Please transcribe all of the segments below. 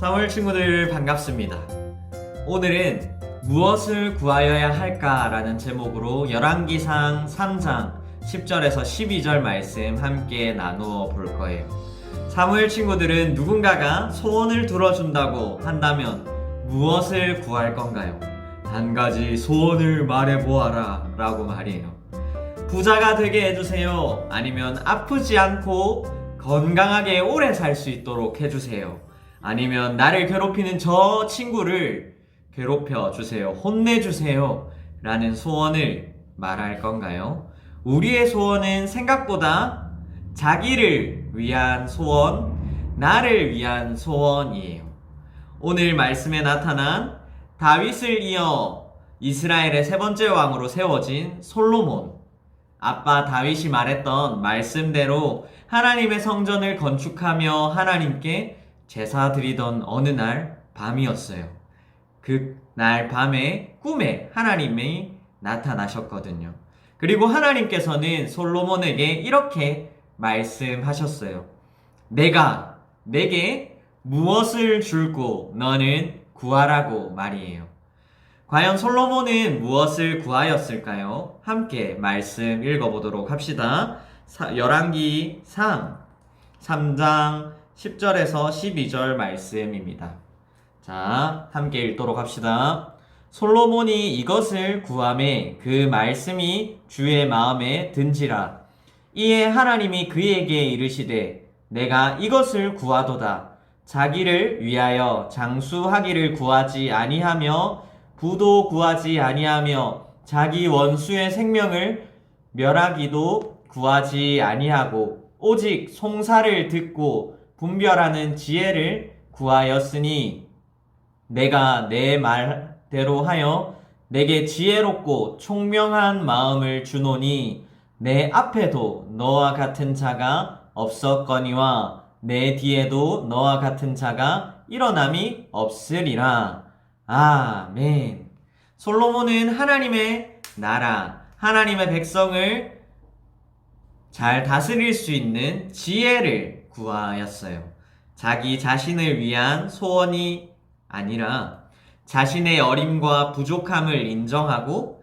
사무엘 친구들 반갑습니다. 오늘은 무엇을 구하여야 할까라는 제목으로 열왕기상 3장 10절에서 12절 말씀 함께 나누어 볼 거예요. 사무엘 친구들은 누군가가 소원을 들어준다고 한다면 무엇을 구할 건가요? 한 가지 소원을 말해보아라 라고 말이에요. 부자가 되게 해주세요. 아니면 아프지 않고 건강하게 오래 살 수 있도록 해주세요. 아니면 나를 괴롭히는 저 친구를 괴롭혀 주세요. 혼내주세요. 라는 소원을 말할 건가요? 우리의 소원은 생각보다 자기를 위한 소원, 나를 위한 소원이에요. 오늘 말씀에 나타난 다윗을 이어 이스라엘의 세 번째 왕으로 세워진 솔로몬. 아빠 다윗이 말했던 말씀대로 하나님의 성전을 건축하며 하나님께 제사 드리던 어느 날 밤이었어요. 그 날 밤에 꿈에 하나님이 나타나셨거든요. 그리고 하나님께서는 솔로몬에게 이렇게 말씀하셨어요. 내가 내게 무엇을 줄고 너는 구하라고 말이에요. 과연 솔로몬은 무엇을 구하였을까요? 함께 말씀 읽어보도록 합시다. 열왕기상 3장 10절에서 12절 말씀입니다. 자, 함께 읽도록 합시다. 솔로몬이 이것을 구하매 그 말씀이 주의 마음에 든지라. 이에 하나님이 그에게 이르시되 내가 이것을 구하도다. 자기를 위하여 장수하기를 구하지 아니하며 부도 구하지 아니하며 자기 원수의 생명을 멸하기도 구하지 아니하고 오직 송사를 듣고 분별하는 지혜를 구하였으니 내가 내 말대로 하여 내게 지혜롭고 총명한 마음을 주노니 내 앞에도 너와 같은 자가 없었거니와 내 뒤에도 너와 같은 자가 일어남이 없으리라. 아멘. 솔로몬은 하나님의 나라, 하나님의 백성을 잘 다스릴 수 있는 지혜를 구하였어요. 자기 자신을 위한 소원이 아니라 자신의 어림과 부족함을 인정하고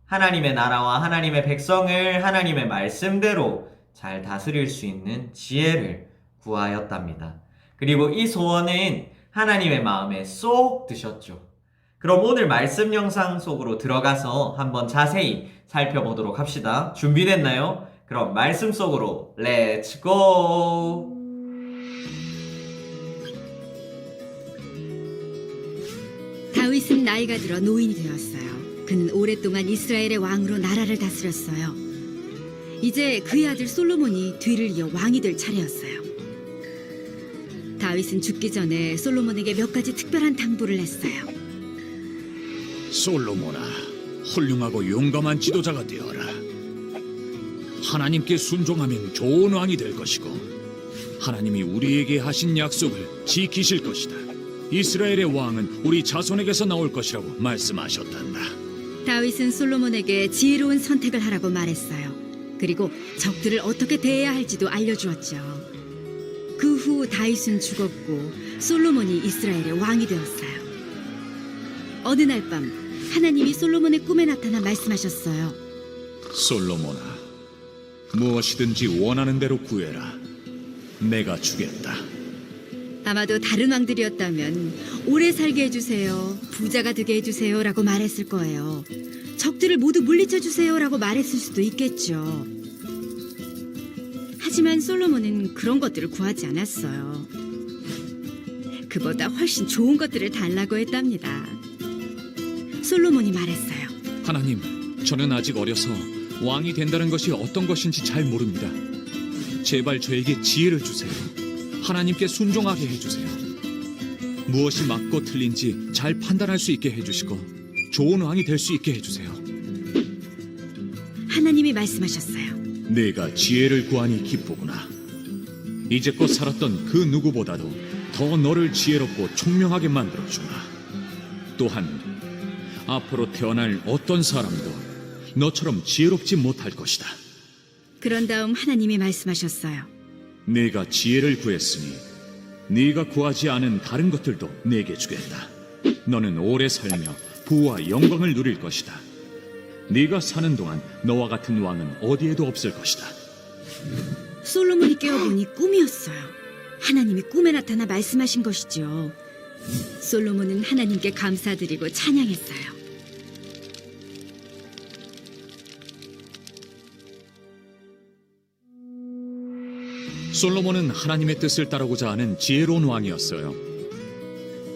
하나님의 나라와 하나님의 백성을 하나님의 말씀대로 잘 다스릴 수 있는 지혜를 구하였답니다. 그리고 이 소원은 하나님의 마음에 쏙 드셨죠. 그럼 오늘 말씀 영상 속으로 들어가서 한번 자세히 살펴보도록 합시다. 준비됐나요? 그럼 말씀 속으로 렛츠 고! 다윗은 나이가 들어 노인이 되었어요. 그는 오랫동안 이스라엘의 왕으로 나라를 다스렸어요. 이제 그의 아들 솔로몬이 뒤를 이어 왕이 될 차례였어요. 다윗은 죽기 전에 솔로몬에게 몇 가지 특별한 당부를 했어요. 솔로몬아, 훌륭하고 용감한 지도자가 되어라. 하나님께 순종하면 좋은 왕이 될 것이고 하나님이 우리에게 하신 약속을 지키실 것이다. 이스라엘의 왕은 우리 자손에게서 나올 것이라고 말씀하셨단다. 다윗은 솔로몬에게 지혜로운 선택을 하라고 말했어요. 그리고 적들을 어떻게 대해야 할지도 알려주었죠. 그 후 다윗은 죽었고 솔로몬이 이스라엘의 왕이 되었어요. 어느 날 밤 하나님이 솔로몬의 꿈에 나타나 말씀하셨어요. 솔로몬아, 무엇이든지 원하는 대로 구해라. 내가 주겠다. 아마도 다른 왕들이었다면 오래 살게 해주세요, 부자가 되게 해주세요 라고 말했을 거예요. 적들을 모두 물리쳐 주세요 라고 말했을 수도 있겠죠. 하지만 솔로몬은 그런 것들을 구하지 않았어요. 그보다 훨씬 좋은 것들을 달라고 했답니다. 솔로몬이 말했어요. 하나님, 저는 아직 어려서 왕이 된다는 것이 어떤 것인지 잘 모릅니다. 제발 저에게 지혜를 주세요. 하나님께 순종하게 해주세요. 무엇이 맞고 틀린지 잘 판단할 수 있게 해주시고 좋은 왕이 될 수 있게 해주세요. 하나님이 말씀하셨어요. 내가 지혜를 구하니 기쁘구나. 이제껏 살았던 그 누구보다도 더 너를 지혜롭고 총명하게 만들어주마. 또한 앞으로 태어날 어떤 사람도 너처럼 지혜롭지 못할 것이다. 그런 다음 하나님이 말씀하셨어요. 내가 지혜를 구했으니 네가 구하지 않은 다른 것들도 내게 주겠다. 너는 오래 살며 부와 영광을 누릴 것이다. 네가 사는 동안 너와 같은 왕은 어디에도 없을 것이다. 솔로몬이 깨어보니 꿈이었어요. 하나님이 꿈에 나타나 말씀하신 것이죠. 솔로몬은 하나님께 감사드리고 찬양했어요. 솔로몬은 하나님의 뜻을 따르고자 하는 지혜로운 왕이었어요.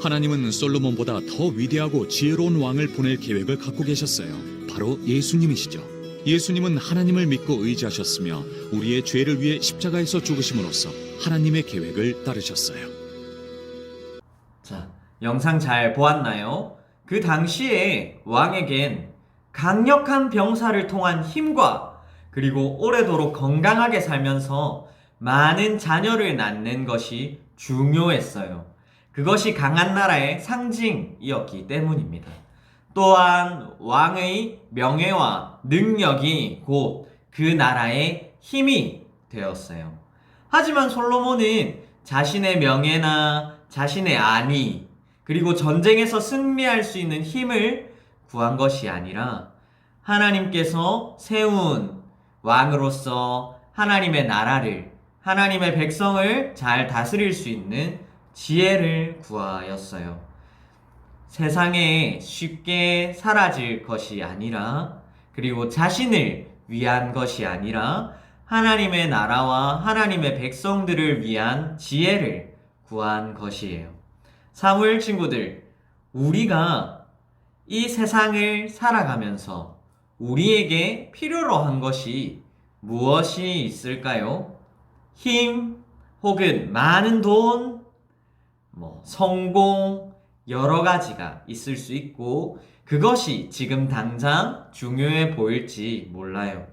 하나님은 솔로몬보다 더 위대하고 지혜로운 왕을 보낼 계획을 갖고 계셨어요. 바로 예수님이시죠. 예수님은 하나님을 믿고 의지하셨으며 우리의 죄를 위해 십자가에서 죽으심으로써 하나님의 계획을 따르셨어요. 자, 영상 잘 보았나요? 그 당시에 왕에겐 강력한 병사를 통한 힘과 그리고 오래도록 건강하게 살면서 많은 자녀를 낳는 것이 중요했어요. 그것이 강한 나라의 상징이었기 때문입니다. 또한 왕의 명예와 능력이 곧 그 나라의 힘이 되었어요. 하지만 솔로몬은 자신의 명예나 자신의 안위 그리고 전쟁에서 승리할 수 있는 힘을 구한 것이 아니라 하나님께서 세운 왕으로서 하나님의 나라를 하나님의 백성을 잘 다스릴 수 있는 지혜를 구하였어요. 세상에 쉽게 사라질 것이 아니라 그리고 자신을 위한 것이 아니라 하나님의 나라와 하나님의 백성들을 위한 지혜를 구한 것이에요. 사무엘 친구들, 우리가 이 세상을 살아가면서 우리에게 필요로 한 것이 무엇이 있을까요? 힘, 혹은 많은 돈, 성공, 여러 가지가 있을 수 있고 그것이 지금 당장 중요해 보일지 몰라요.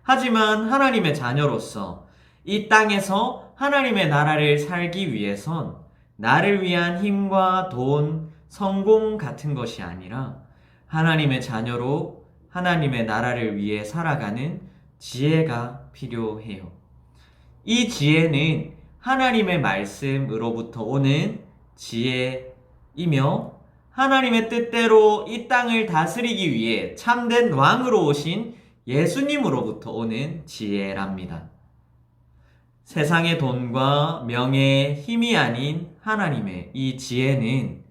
하지만 하나님의 자녀로서 이 땅에서 하나님의 나라를 살기 위해선 나를 위한 힘과 돈, 성공 같은 것이 아니라 하나님의 자녀로 하나님의 나라를 위해 살아가는 지혜가 필요해요. 이 지혜는 하나님의 말씀으로부터 오는 지혜이며 하나님의 뜻대로 이 땅을 다스리기 위해 참된 왕으로 오신 예수님으로부터 오는 지혜랍니다. 세상의 돈과 명예, 힘이 아닌 하나님의 이 지혜는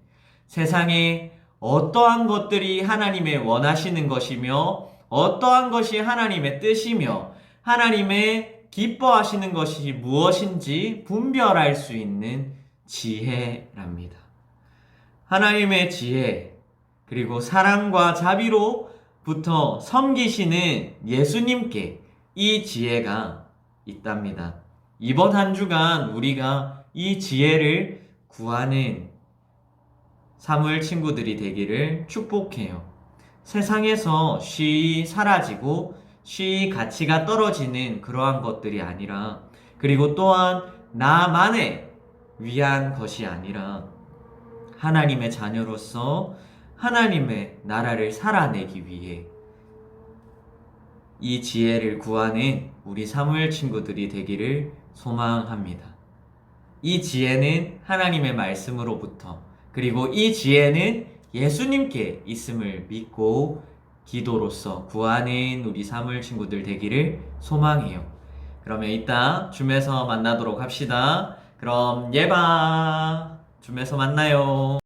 세상에 어떠한 것들이 하나님의 원하시는 것이며 어떠한 것이 하나님의 뜻이며 하나님의 기뻐하시는 것이 무엇인지 분별할 수 있는 지혜랍니다. 하나님의 지혜, 그리고 사랑과 자비로부터 섬기시는 예수님께 이 지혜가 있답니다. 이번 한 주간 우리가 이 지혜를 구하는 사무엘 친구들이 되기를 축복해요. 세상에서 쉬이 사라지고 쉬이 가치가 떨어지는 그러한 것들이 아니라 그리고 또한 나만의 위한 것이 아니라 하나님의 자녀로서 하나님의 나라를 살아내기 위해 이 지혜를 구하는 우리 사무엘 친구들이 되기를 소망합니다. 이 지혜는 하나님의 말씀으로부터 그리고 이 지혜는 예수님께 있음을 믿고 기도로서 구하는 우리 사무엘 친구들 되기를 소망해요. 그러면 이따 줌에서 만나도록 합시다. 그럼 예바 줌에서 만나요.